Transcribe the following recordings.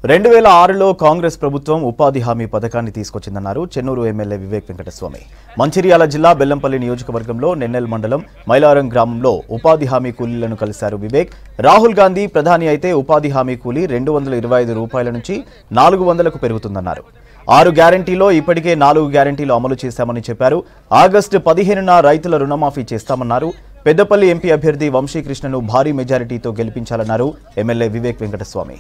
2006లో కాంగ్రెస్ ప్రభుత్వం ఉపాధి హామీ పథకాన్ని తీసుకొచ్చిందన్నారు చెన్నూరు ఎమ్మెల్యే వివేక్ వెంకటస్వామి. మంచిర్యాల జిల్లా బెల్లంపల్లి నియోజకవర్గంలో నెన్నెల్ మండలం మైలారం గ్రామంలో ఉపాధి హామీ కూలీలను కలిశారు వివేక్. రాహుల్ గాంధీ ప్రధాని అయితే ఉపాధి హామీ కూలీ 225 రూపాయల నుంచి 400కు పెరుగుతుందన్నారు. 6 గ్యారెంటీలో ఇప్పటికే 4 గ్యారెంటీలు అమలు చేశామని చెప్పారు. ఆగస్టు 15న రైతుల రుణమాఫీ చేస్తామన్నారు. పెద్దపల్లి ఎంపీ అభ్యర్థి వంశీకృష్ణను భారీ మెజారిటీతో గెలిపించాలన్నారు ఎమ్మెల్యే వివేక్ వెంకటస్వామి.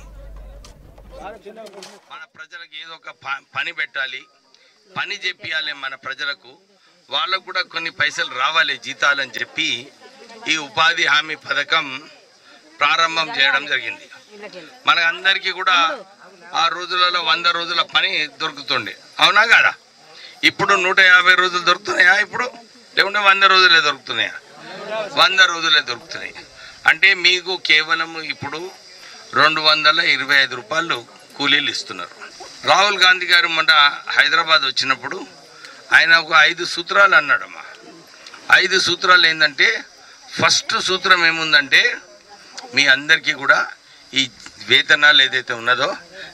మన ప్రజలకు ఏదో ఒక పని పెట్టాలి, పని చెప్పాలి. మన ప్రజలకు వాళ్ళకు కూడా కొన్ని పైసలు రావాలి జీతాలని చెప్పి ఈ ఉపాధి హామీ పథకం ప్రారంభం చేయడం జరిగింది. మన అందరికీ కూడా ఆ రోజులలో 100 రోజుల పని దొరుకుతుండే, అవునా కాదా? ఇప్పుడు 150 రోజులు దొరుకుతున్నాయా? ఇప్పుడు లేకుంటే 100 రోజులే దొరుకుతున్నాయా? 100 రోజులే దొరుకుతున్నాయి. అంటే మీకు కేవలం ఇప్పుడు 225 రూపాయలు కూలీలు ఇస్తున్నారు. రాహుల్ గాంధీ గారు మొన్న హైదరాబాద్ వచ్చినప్పుడు ఆయన ఒక 5 సూత్రాలు అన్నాడమ్మా. 5 సూత్రాలు ఏంటంటే, ఫస్ట్ సూత్రం ఏముందంటే, మీ అందరికీ కూడా ఈ వేతనాలు ఏదైతే ఉన్నదో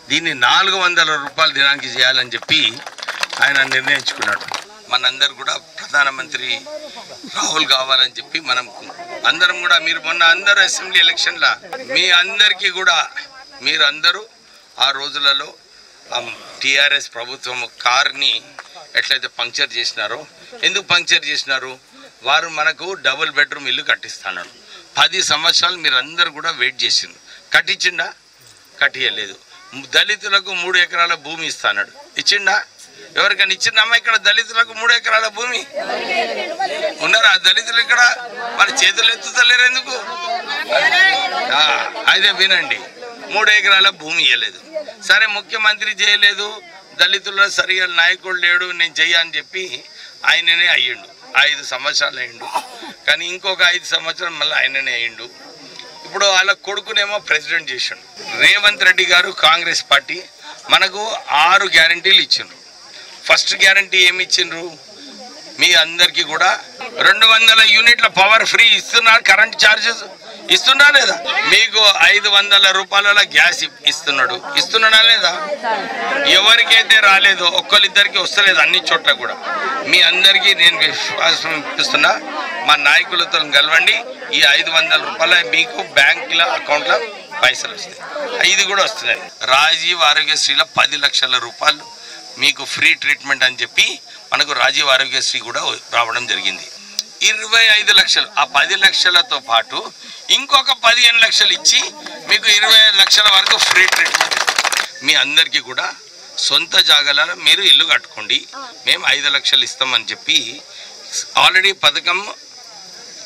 దీన్ని 400 రూపాయలు దినానికి చేయాలని చెప్పి ఆయన నిర్ణయించుకున్నాడు. మనందరు కూడా ప్రధానమంత్రి రాహుల్ కావాలని చెప్పి మనం అందరం కూడా, మీరు మొన్న అందరూ అసెంబ్లీ ఎలక్షన్ల మీ అందరికీ కూడా మీరందరూ ఆ రోజులలో టీఆర్ఎస్ ప్రభుత్వం కార్ని ఎట్లయితే పంక్చర్ చేసినారో, ఎందుకు పంక్చర్ చేసినారు? వారు మనకు డబుల్ బెడ్రూమ్ ఇల్లు కట్టిస్తున్నాడు. 10 సంవత్సరాలు మీరు అందరు కూడా వెయిట్ చేసిండు. కట్టించిండా? కట్టియలేదు. దళితులకు 3 ఎకరాల భూమి ఇస్తాడు. ఇచ్చిండా? ఎవరికైనా ఇచ్చిందమ్మా? ఇక్కడ దళితులకు 3 ఎకరాల భూమి ఉన్నారా? దళితులు ఇక్కడ మన చేతులు ఎత్తుతలేరు ఎందుకు? అయితే వినండి, 3 ఎకరాల భూమి ఇవ్వలేదు. సరే, ముఖ్యమంత్రి చేయలేదు, దళితుల్లో సరిగా నాయకుడు లేడు, నేను చెయ్యని చెప్పి ఆయననే అయ్యిండు. 5 సంవత్సరాలు అయ్యిండు. కానీ ఇంకొక 5 సంవత్సరాలు మళ్ళీ ఆయననే అయ్యిండు. ఇప్పుడు వాళ్ళ కొడుకునేమో ప్రెసిడెంట్ చేసిండు. రేవంత్ రెడ్డి గారు కాంగ్రెస్ పార్టీ మనకు 6 గ్యారెంటీలు ఇచ్చిండ్రు. ఫస్ట్ గ్యారెంటీ ఏమి ఇచ్చిండ్రు? మీ అందరికీ కూడా 200 యూనిట్ల పవర్ ఫ్రీ ఇస్తున్నారు. కరెంట్ ఛార్జెస్ ఇస్తున్నా లేదా? మీకు 500 రూపాయల గ్యాస్ ఇస్తున్నాడా లేదా? ఎవరికైతే రాలేదో ఒక్కరిద్దరికి వస్తలేదు, అన్ని చోట్ల కూడా. మీ అందరికీ నేను విశ్వాసం ఇప్పిస్తున్నా, మా నాయకులతో కలవండి. ఈ 500 రూపాయల మీకు బ్యాంకుల అకౌంట్లో పైసలు వస్తాయి. ఇది కూడా వస్తున్నాయి. రాజీవ్ ఆరోగ్యశ్రీలో 10 లక్షల రూపాయలు మీకు ఫ్రీ ట్రీట్మెంట్ అని చెప్పి మనకు రాజీవ్ ఆరోగ్యశ్రీ కూడా రావడం జరిగింది. 25 లక్షలు, ఆ 10 లక్షలతో పాటు ఇంకొక 15 లక్షలు ఇచ్చి మీకు 25 లక్షల వరకు ఫ్రీ ట్రీట్మెంట్ ఇస్తాం. మీ అందరికీ కూడా సొంత జాగాలలో మీరు ఇల్లు కట్టుకోండి, మేము 5 లక్షలు ఇస్తామని చెప్పి ఆల్రెడీ పథకం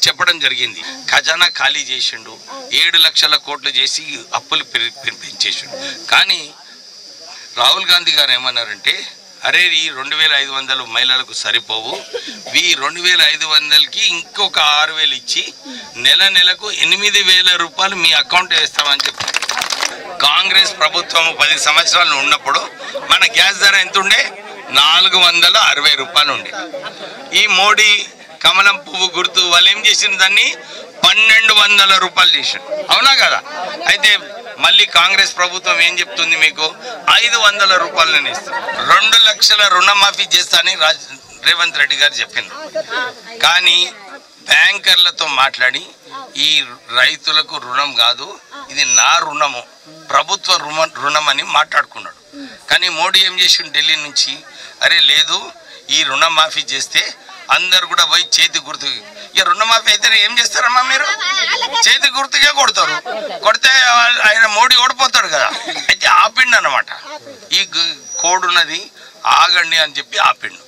చెప్పడం జరిగింది. ఖజానా ఖాళీ చేసిండు, 7 లక్షల కోట్లు చేసి అప్పులు పెంచేసిండు. కానీ రాహుల్ గాంధీ గారు ఏమన్నారంటే, అరే ఈ 2500 మహిళలకు సరిపోవు, ఈ 2500కి ఇంకొక 6000 ఇచ్చి నెలకు 8000 రూపాయలు మీ అకౌంట్ వేస్తామని చెప్పి. కాంగ్రెస్ ప్రభుత్వం 10 సంవత్సరాలు ఉన్నప్పుడు మన గ్యాస్ ధర ఎంత ఉండే? 460 రూపాయలు ఉండే. ఈ మోడీ కమలం పువ్వు గుర్తు వాళ్ళు ఏం చేసిన దాన్ని 1200 రూపాయలు చేశారు, అవునా కదా? అయితే మళ్ళీ కాంగ్రెస్ ప్రభుత్వం ఏం చెప్తుంది? మీకు 500 రూపాయలు నేను ఇస్తాను, 2 లక్షల రుణమాఫీ చేస్తానని రేవంత్ రెడ్డి గారు చెప్పిండ్రు. కానీ బ్యాంకర్లతో మాట్లాడి ఈ రైతులకు రుణం కాదు, ఇది నా రుణము, ప్రభుత్వ రుణం అని మాట్లాడుకున్నాడు. కానీ మోడీ ఏం చేసిండు? ఢిల్లీ నుంచి, అరే లేదు, ఈ రుణమాఫీ చేస్తే అందరు కూడా పోయి చేతి గుర్తు, ఇక రుణమాఫీ అయితే ఏం చేస్తారమ్మా? మీరు చేతి గుర్తుకే కొడతారు. కొడితే ఆయన మోడీ ఓడిపోతాడు కదా. అయితే ఆపిండు అన్నమాట. ఈ కోడ్ ఉన్నది, ఆగండి అని చెప్పి ఆపిండు.